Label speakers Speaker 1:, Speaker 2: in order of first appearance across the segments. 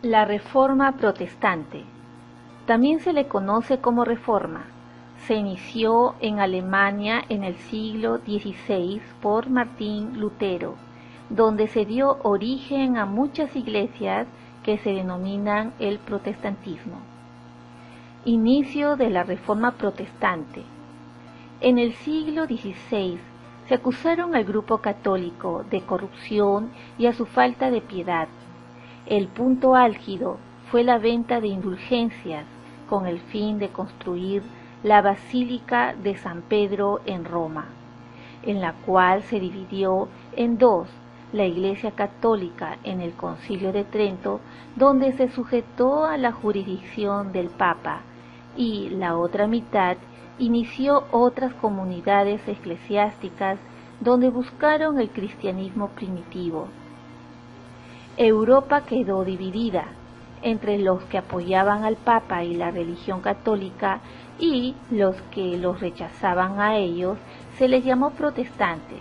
Speaker 1: La Reforma Protestante. También se le conoce como Reforma. Se inició en Alemania en el siglo XVI por Martín Lutero, donde se dio origen a muchas iglesias que se denominan el protestantismo. Inicio de la Reforma Protestante. En el siglo XVI se acusaron al grupo católico de corrupción y a su falta de piedad. El punto álgido fue la venta de indulgencias con el fin de construir la Basílica de San Pedro en Roma, en la cual se dividió en dos, la Iglesia Católica en el Concilio de Trento, donde se sujetó a la jurisdicción del Papa, y la otra mitad inició otras comunidades eclesiásticas donde buscaron el cristianismo primitivo. Europa quedó dividida entre los que apoyaban al Papa y la religión católica y los que los rechazaban a ellos. Se les llamó protestantes.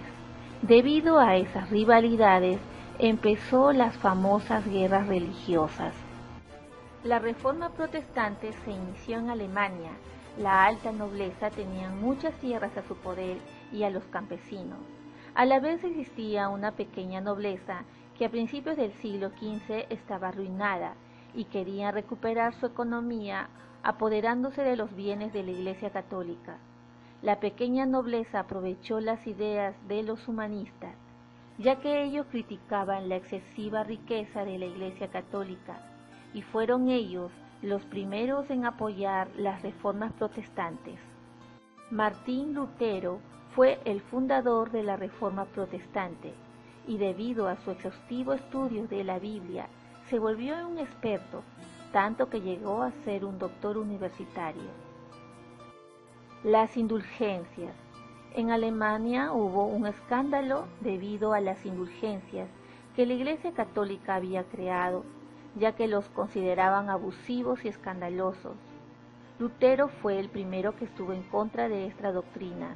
Speaker 1: Debido a esas rivalidades empezó las famosas guerras religiosas. La Reforma Protestante se inició en Alemania. La alta nobleza tenía muchas tierras a su poder y a los campesinos. A la vez existía una pequeña nobleza que a principios del siglo XV estaba arruinada y quería recuperar su economía apoderándose de los bienes de la Iglesia Católica. La pequeña nobleza aprovechó las ideas de los humanistas, ya que ellos criticaban la excesiva riqueza de la Iglesia Católica, y fueron ellos los primeros en apoyar las reformas protestantes. Martín Lutero fue el fundador de la Reforma Protestante, y debido a su exhaustivo estudio de la Biblia, se volvió un experto, tanto que llegó a ser un doctor universitario. Las indulgencias. En Alemania hubo un escándalo debido a las indulgencias que la Iglesia Católica había creado, ya que los consideraban abusivos y escandalosos. Lutero fue el primero que estuvo en contra de esta doctrina.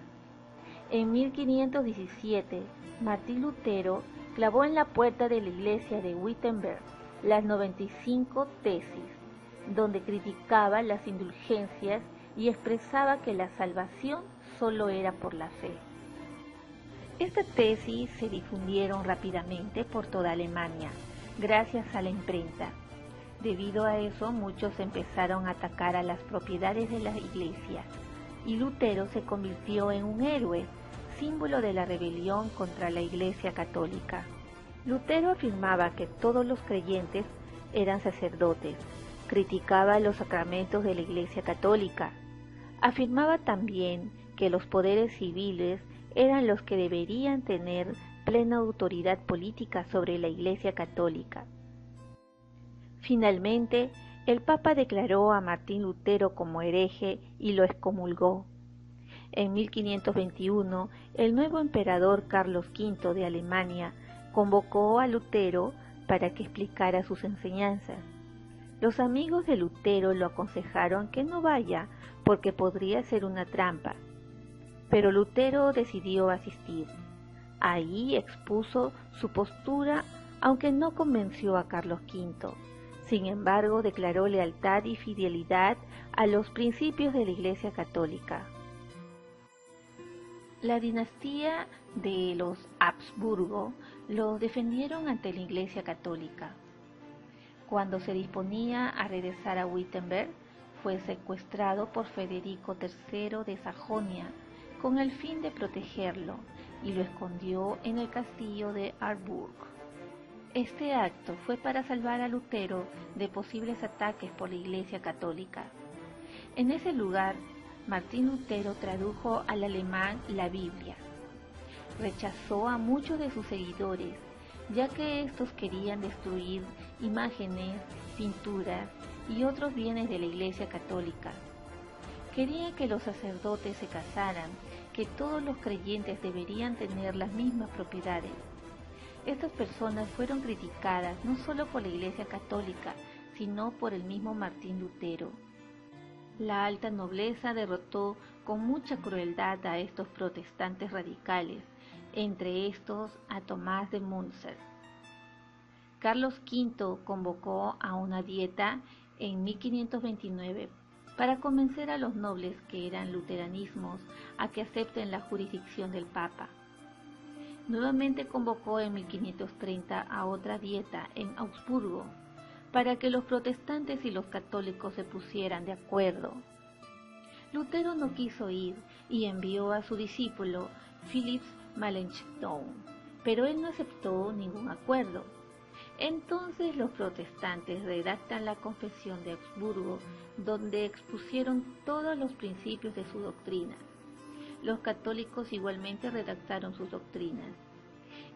Speaker 1: En 1517, Martín Lutero clavó en la puerta de la iglesia de Wittenberg las 95 tesis, donde criticaba las indulgencias y expresaba que la salvación solo era por la fe. Estas tesis se difundieron rápidamente por toda Alemania, gracias a la imprenta. Debido a eso, muchos empezaron a atacar a las propiedades de la iglesia, y Lutero se convirtió en un héroe, símbolo de la rebelión contra la Iglesia Católica. Lutero afirmaba que todos los creyentes eran sacerdotes, criticaba los sacramentos de la Iglesia Católica, afirmaba también que los poderes civiles eran los que deberían tener plena autoridad política sobre la Iglesia Católica. Finalmente, el Papa declaró a Martín Lutero como hereje y lo excomulgó. En 1521, el nuevo emperador Carlos V de Alemania convocó a Lutero para que explicara sus enseñanzas. Los amigos de Lutero lo aconsejaron que no vaya porque podría ser una trampa, pero Lutero decidió asistir. Ahí expuso su postura, aunque no convenció a Carlos V. Sin embargo, declaró lealtad y fidelidad a los principios de la Iglesia Católica. La dinastía de los Habsburgo lo defendieron ante la Iglesia Católica. Cuando se disponía a regresar a Wittenberg, fue secuestrado por Federico III de Sajonia con el fin de protegerlo y lo escondió en el castillo de Harburg. Este acto fue para salvar a Lutero de posibles ataques por la Iglesia Católica. En ese lugar, Martín Lutero tradujo al alemán la Biblia. Rechazó a muchos de sus seguidores, ya que estos querían destruir imágenes, pinturas y otros bienes de la Iglesia Católica. Querían que los sacerdotes se casaran, que todos los creyentes deberían tener las mismas propiedades. Estas personas fueron criticadas no solo por la Iglesia Católica, sino por el mismo Martín Lutero. La alta nobleza derrotó con mucha crueldad a estos protestantes radicales, entre estos a Tomás de Münzer. Carlos V convocó a una dieta en 1529 para convencer a los nobles que eran luteranismos a que acepten la jurisdicción del Papa. Nuevamente convocó en 1530 a otra dieta en Augsburgo para que los protestantes y los católicos se pusieran de acuerdo. Lutero no quiso ir y envió a su discípulo Philipp Melanchthon, pero él no aceptó ningún acuerdo. Entonces los protestantes redactan la Confesión de Augsburgo, donde expusieron todos los principios de su doctrina. Los católicos igualmente redactaron sus doctrinas.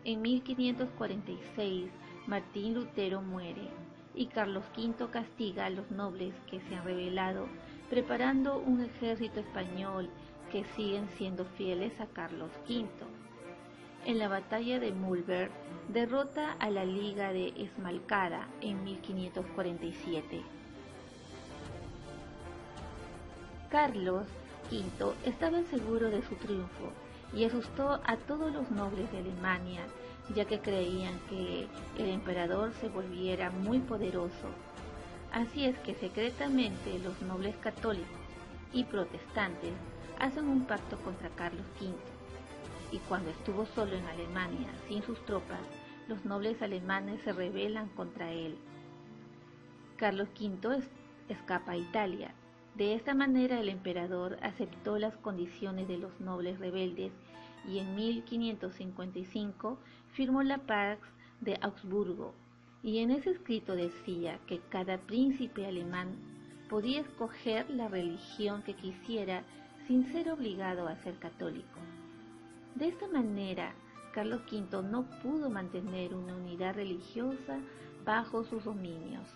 Speaker 1: En 1546, Martín Lutero muere y Carlos V castiga a los nobles que se han rebelado, preparando un ejército español que siguen siendo fieles a Carlos V. En la batalla de Mühlberg derrota a la Liga de Esmalcada en 1547. Carlos V estaba seguro de su triunfo y asustó a todos los nobles de Alemania, ya que creían que el emperador se volviera muy poderoso. Así es que secretamente los nobles católicos y protestantes hacen un pacto contra Carlos V. Y cuando estuvo solo en Alemania, sin sus tropas, los nobles alemanes se rebelan contra él. Carlos V escapa a Italia. De esta manera el emperador aceptó las condiciones de los nobles rebeldes y en 1555 firmó la Pax de Augsburgo, y en ese escrito decía que cada príncipe alemán podía escoger la religión que quisiera sin ser obligado a ser católico. De esta manera, Carlos V no pudo mantener una unidad religiosa bajo sus dominios.